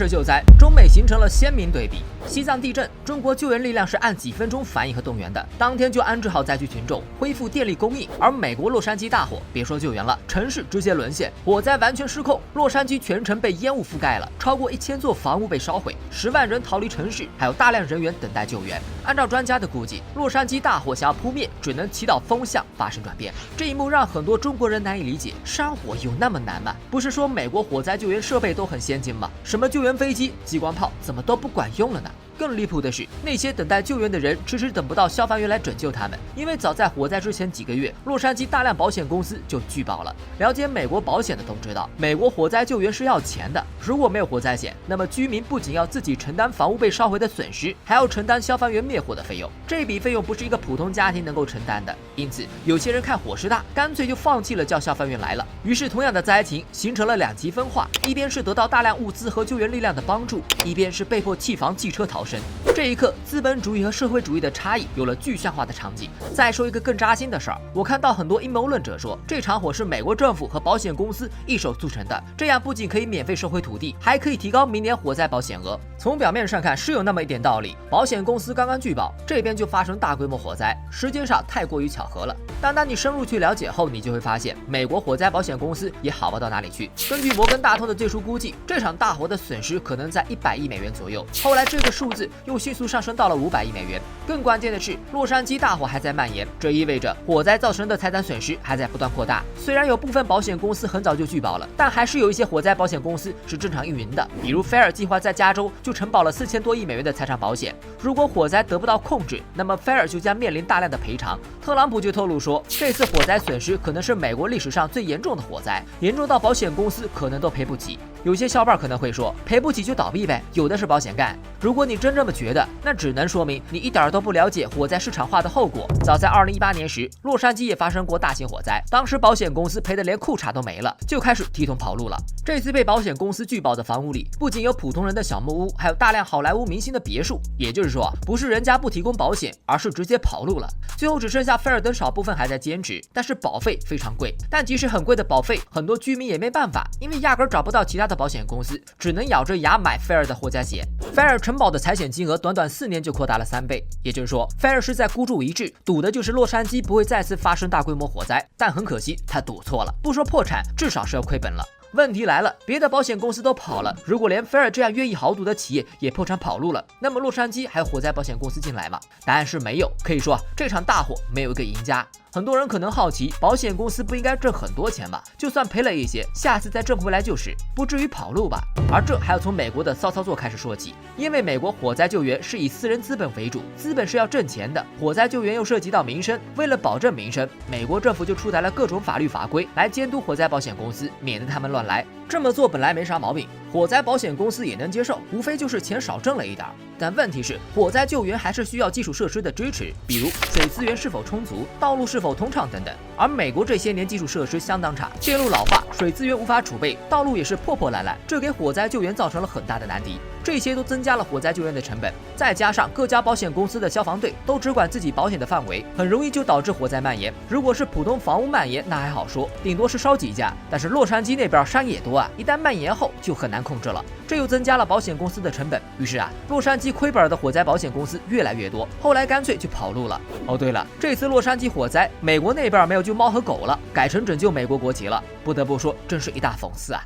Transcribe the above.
是救灾，中美形成了鲜明对比。西藏地震，中国救援力量是按几分钟反应和动员的，当天就安置好灾区群众，恢复电力供应。而美国洛杉矶大火，别说救援了，城市直接沦陷，火灾完全失控，洛杉矶全城被烟雾覆盖了，超过1000座房屋被烧毁，10万人逃离城市，还有大量人员等待救援。按照专家的估计，洛杉矶大火想要扑灭，只能祈祷风向发生转变。这一幕让很多中国人难以理解，山火有那么难吗？不是说美国火灾救援设备都很先进吗？什么救援飞机、激光炮怎么都不管用了呢？更离谱的是，那些等待救援的人迟迟等不到消防员来拯救他们，因为早在火灾之前几个月，洛杉矶大量保险公司就拒保了。了解美国保险的都知道，美国火灾救援是要钱的，如果没有火灾险，那么居民不仅要自己承担房屋被烧毁的损失，还要承担消防员灭火的费用。这笔费用不是一个普通家庭能够承担的，因此有些人看火势大，干脆就放弃了叫消防员来了。于是同样的灾情形成了两极分化，一边是得到大量物资和救援力量的帮助，一边是被迫弃房弃车逃生。这一刻，资本主义和社会主义的差异有了具象化的场景。再说一个更扎心的事儿，我看到很多阴谋论者说，这场火是美国政府和保险公司一手促成的，这样不仅可以免费收回土地，还可以提高明年火灾保险额。从表面上看是有那么一点道理，保险公司刚刚拒保，这边就发生大规模火灾，时间上太过于巧合了。但当你深入去了解后，你就会发现，美国火灾保险公司也好不到哪里去。根据摩根大通的最初估计，这场大火的损失可能在100亿美元左右，后来这个数字又迅速上升到了500亿美元。更关键的是，洛杉矶大火还在蔓延，这意味着火灾造成的财产损失还在不断扩大。虽然有部分保险公司很早就拒保了，但还是有一些火灾保险公司是正常运营的，比如菲尔计划在加州就承保了4000多亿美元的财产保险。如果火灾得不到控制，那么菲尔就将面临大量的赔偿。特朗普就透露说，这次火灾损失可能是美国历史上最严重的火灾，严重到保险公司可能都赔不起。有些小伙伴可能会说，赔不起就倒闭呗，有的是保险干。如果你真这么觉得，那只能说明你一点都不了解火灾市场化的后果。早在2018年时，洛杉矶也发生过大型火灾，当时保险公司赔得连裤衩都没了，就开始提桶跑路了。这次被保险公司拒保的房屋里，不仅有普通人的小木屋，还有大量好莱坞明星的别墅。也就是说，不是人家不提供保险，而是直接跑路了。最后只剩下菲尔等少部分还在坚持，但是保费非常贵。但即使很贵的保费，很多居民也没办法，因为压根找不到其他的保险公司，只能咬着牙买菲尔的火灾险。菲尔承保的财险金额短短4年就扩大了3倍，也就是说，菲尔是在孤注一掷，赌的就是洛杉矶不会再次发生大规模火灾。但很可惜，他赌错了，不说破产，至少是要亏本了。问题来了，别的保险公司都跑了，如果连菲尔这样愿意豪赌的企业也破产跑路了，那么洛杉矶还有火灾保险公司进来吗？答案是没有。可以说这场大火没有一个赢家。很多人可能好奇，保险公司不应该挣很多钱吧？就算赔了一些，下次再挣回来就是，不至于跑路吧？而这还要从美国的骚操作开始说起，因为美国火灾救援是以私人资本为主，资本是要挣钱的，火灾救援又涉及到民生，为了保证民生，美国政府就出台了各种法律法规来监督火灾保险公司，免得他们乱来。这么做本来没啥毛病，火灾保险公司也能接受，无非就是钱少挣了一点。但问题是，火灾救援还是需要基础设施的支持，比如水资源是否充足，道路是否通畅等等。而美国这些年基础设施相当差，电路老化，水资源无法储备，道路也是破破烂烂，这给火灾救援造成了很大的难题。这些都增加了火灾救援的成本，再加上各家保险公司的消防队都只管自己保险的范围，很容易就导致火灾蔓延。如果是普通房屋蔓延，那还好说，顶多是烧几家，但是洛杉矶那边山也多啊，一旦蔓延后就很难控制了，这又增加了保险公司的成本。于是啊，洛杉矶亏本的火灾保险公司越来越多，后来干脆就跑路了。哦对了，这次洛杉矶火灾，美国那边没有救猫和狗了，改成拯救美国国旗了，不得不说，真是一大讽刺啊。